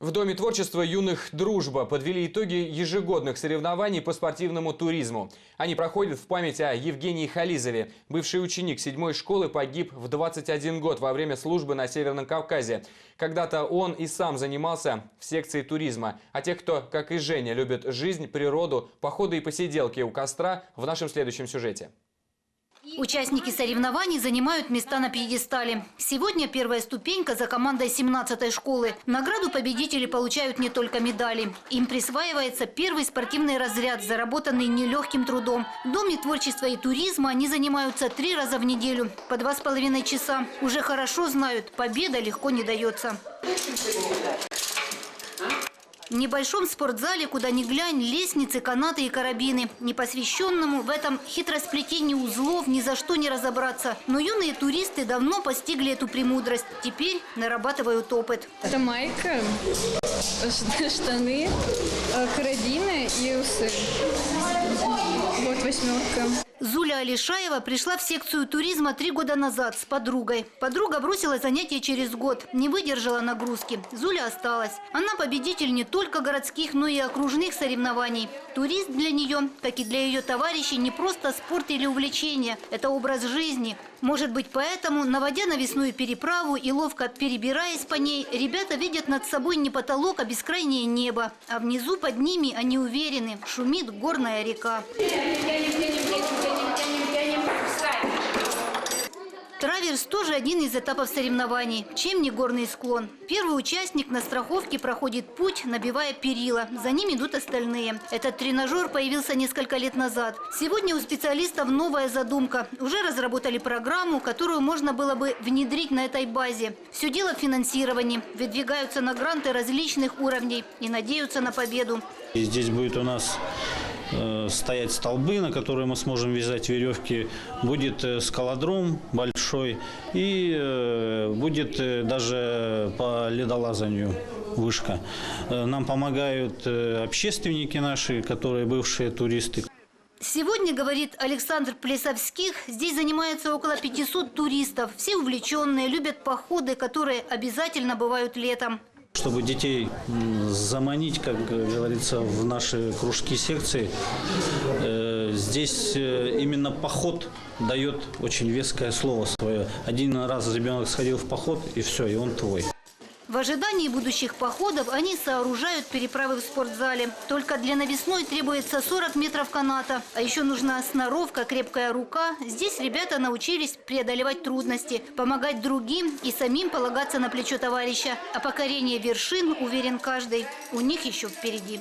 В Доме творчества юных «Дружба» подвели итоги ежегодных соревнований по спортивному туризму. Они проходят в память о Евгении Хализове. Бывший ученик 7-й школы погиб в 21 год во время службы на Северном Кавказе. Когда-то он и сам занимался в секции туризма. А тех, кто, как и Женя, любит жизнь, природу, походы и посиделки у костра, в нашем следующем сюжете. Участники соревнований занимают места на пьедестале. Сегодня первая ступенька за командой 17-й школы. Награду победители получают не только медали. Им присваивается первый спортивный разряд, заработанный нелегким трудом. В Доме творчества и туризма они занимаются 3 раза в неделю, по 2,5 часа. Уже хорошо знают, победа легко не дается. В небольшом спортзале, куда ни глянь, лестницы, канаты и карабины. Непосвященному в этом хитросплетении узлов ни за что не разобраться. Но юные туристы давно постигли эту премудрость. Теперь нарабатывают опыт. Это майка, штаны, карабины и усы. Вот 8. Зуля Алишаева пришла в секцию туризма 3 года назад с подругой. Подруга бросила занятия через год, не выдержала нагрузки. Зуля осталась. Она победитель не только городских, но и окружных соревнований. Турист для нее, как и для ее товарищей, не просто спорт или увлечение. Это образ жизни. Может быть, поэтому, наводя навесную переправу и ловко перебираясь по ней, ребята видят над собой не потолок, а бескрайнее небо. А внизу под ними они уверены, шумит горная река. Траверс тоже один из этапов соревнований. Чем не горный склон? Первый участник на страховке проходит путь, набивая перила. За ним идут остальные. Этот тренажер появился несколько лет назад. Сегодня у специалистов новая задумка. Уже разработали программу, которую можно было бы внедрить на этой базе. Все дело в финансировании. Выдвигаются на гранты различных уровней и надеются на победу. И здесь будет у нас стоять столбы, на которые мы сможем вязать веревки. Будет скалодром большой и будет даже по ледолазанию вышка. Нам помогают общественники наши, которые бывшие туристы. Сегодня, говорит Александр Плесовских, здесь занимается около 500 туристов. Все увлеченные, любят походы, которые обязательно бывают летом. Чтобы детей заманить, как говорится, в наши кружки, секции, здесь именно поход дает очень веское слово свое. Один раз ребенок сходил в поход, и все, и он твой. В ожидании будущих походов они сооружают переправы в спортзале. Только для навесной требуется 40 метров каната. А еще нужна сноровка, крепкая рука. Здесь ребята научились преодолевать трудности, помогать другим и самим полагаться на плечо товарища. А покорение вершин, уверен каждый, у них еще впереди.